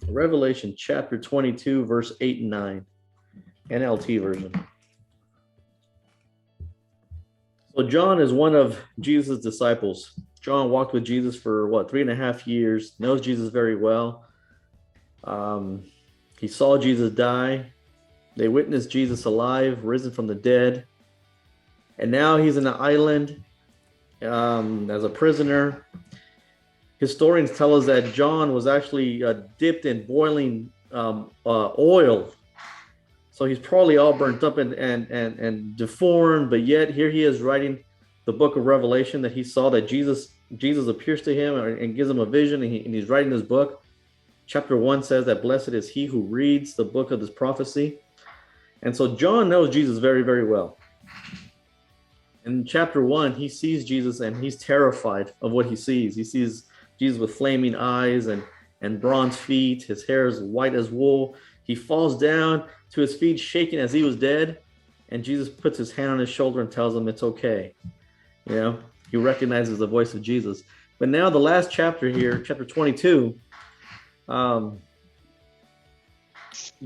Revelation chapter 22, verse 8 and 9, NLT version. So John is one of Jesus' disciples. John walked with Jesus for 3.5 years, knows Jesus very well. He saw Jesus die. They witnessed Jesus alive, risen from the dead. And now he's in an island as a prisoner. Historians tell us that John was actually dipped in boiling oil. So he's probably all burnt up and deformed, but yet here he is writing the book of Revelation that he saw that Jesus appears to him and gives him a vision, and he's writing this book. Chapter 1 says that blessed is he who reads the book of this prophecy. And so John knows Jesus very, very well. In chapter 1, he sees Jesus and he's terrified of what he sees. He sees Jesus with flaming eyes and bronze feet. His hair is white as wool. He falls down to his feet, shaking as he was dead. And Jesus puts his hand on his shoulder and tells him it's okay. You know, he recognizes the voice of Jesus. But now the last chapter here, chapter 22,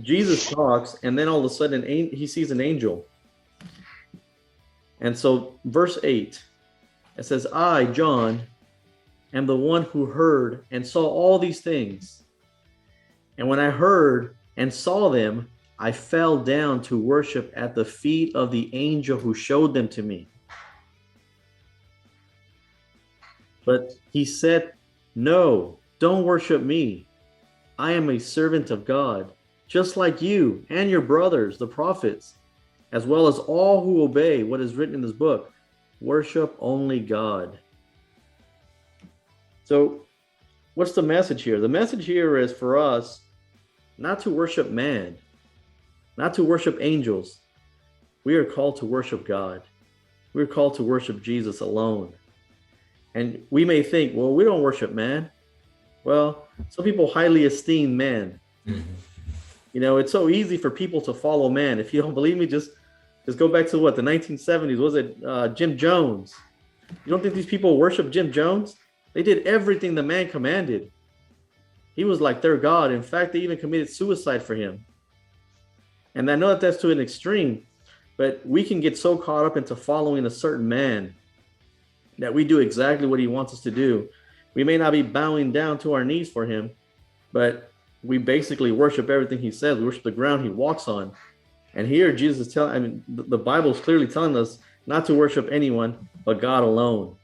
Jesus talks, and then all of a sudden he sees an angel. And so verse 8, it says, I, John, am the one who heard and saw all these things. And when I heard and saw them, I fell down to worship at the feet of the angel who showed them to me. But he said, no, don't worship me. I am a servant of God, just like you and your brothers, the prophets, as well as all who obey what is written in this book. Worship only God. So what's the message here? The message here is for us not to worship man, not to worship angels. We are called to worship God. We're called to worship Jesus alone. And we may think, well, we don't worship man. Well, some people highly esteem man. Mm-hmm. You know, it's so easy for people to follow man. If you don't believe me, just go back to the 1970s. Was it Jim Jones? You don't think these people worship Jim Jones? They did everything the man commanded. He was like their God. In fact, they even committed suicide for him. And I know that that's to an extreme, but we can get so caught up into following a certain man that we do exactly what he wants us to do. We may not be bowing down to our knees for him, but we basically worship everything he says. We worship the ground he walks on. And here Jesus is telling, the Bible is clearly telling us not to worship anyone but God alone.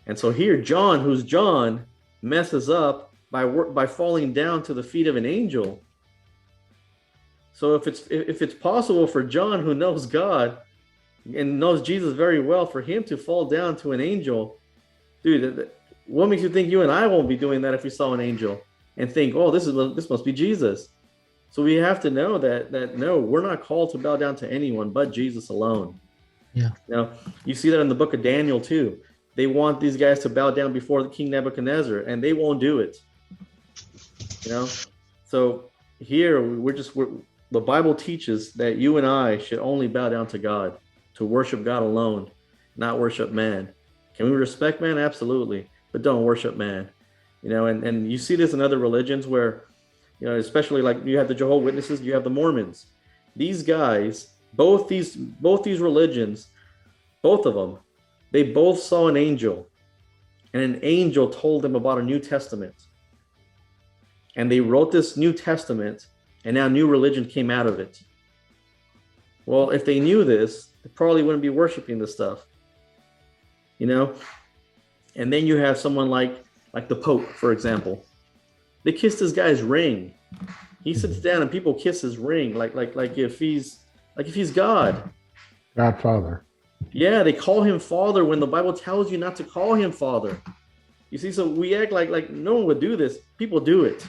And so here John, who's John, messes up by falling down to the feet of an angel. So if it's possible for John, who knows God and knows Jesus very well, for him to fall down to an angel, dude, what makes you think you and I won't be doing that if we saw an angel and think, oh, this must be Jesus? So we have to know that no, we're not called to bow down to anyone but Jesus alone. Yeah. Now, you see that in the book of Daniel too. They want these guys to bow down before the King Nebuchadnezzar, and they won't do it. You know, so here the Bible teaches that you and I should only bow down to God, to worship God alone, not worship man. Can we respect man? Absolutely, but don't worship man. You know, and you see this in other religions where, you know, especially like you have the Jehovah's Witnesses, you have the Mormons. These guys, both these religions, both of them, they both saw an angel, and an angel told them about a New Testament. And they wrote this New Testament, and now new religion came out of it. Well, if they knew this, they probably wouldn't be worshiping this stuff. You know? And then you have someone like the Pope, for example. They kissed this guy's ring. He sits down and people kiss his ring like if he's God. Godfather. Yeah, they call him father when the Bible tells you not to call him father. You see, so we act like no one would do this. People do it.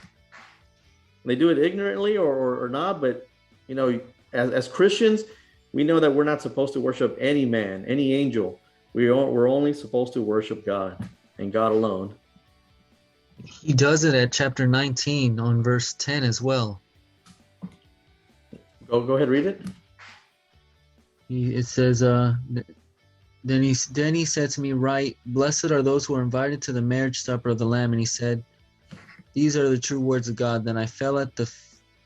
They do it ignorantly or not, but you know, as Christians, we know that we're not supposed to worship any man, any angel. We're only supposed to worship God and God alone. He does it at chapter 19 on verse 10 as well. Go ahead, read it. It says, then he said to me, right, blessed are those who are invited to the marriage supper of the Lamb. And he said, These are the true words of God. Then I fell at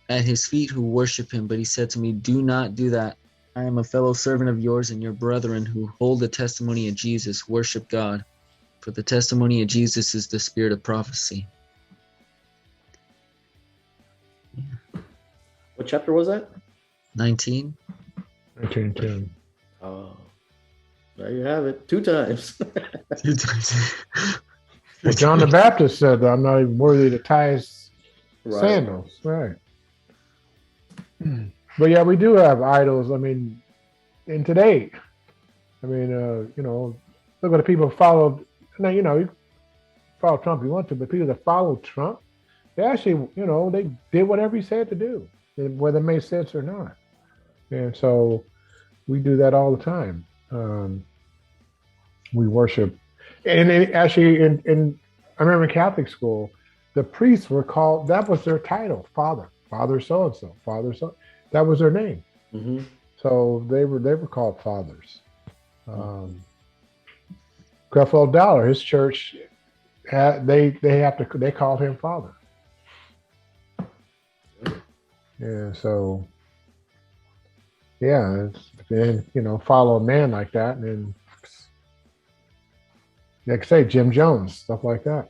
his feet who worship him, but he said to me, do not do that. I am a fellow servant of yours and your brethren who hold the testimony of Jesus. Worship God. For the testimony of Jesus is the spirit of prophecy. What chapter was that? 19. 19:10. Oh, there you have it. 2 times. 2 times. Well, John the Baptist said, I'm not even worthy to tie his Right. sandals. Right. But yeah, we do have idols. I mean, in today, I mean, look at the people who followed. Now, you follow Trump if you want to, but people that followed Trump, they actually, they did whatever he said to do, whether it made sense or not. And so we do that all the time. We worship. And actually, I remember in Catholic school, the priests were called, that was their title, Father so-and-so, Father so. That was their name. Mm-hmm. So they were called fathers. Creflo Dollar, his church, they called him Father. And so, yeah, and follow a man like that, and then, like I say, Jim Jones, stuff like that.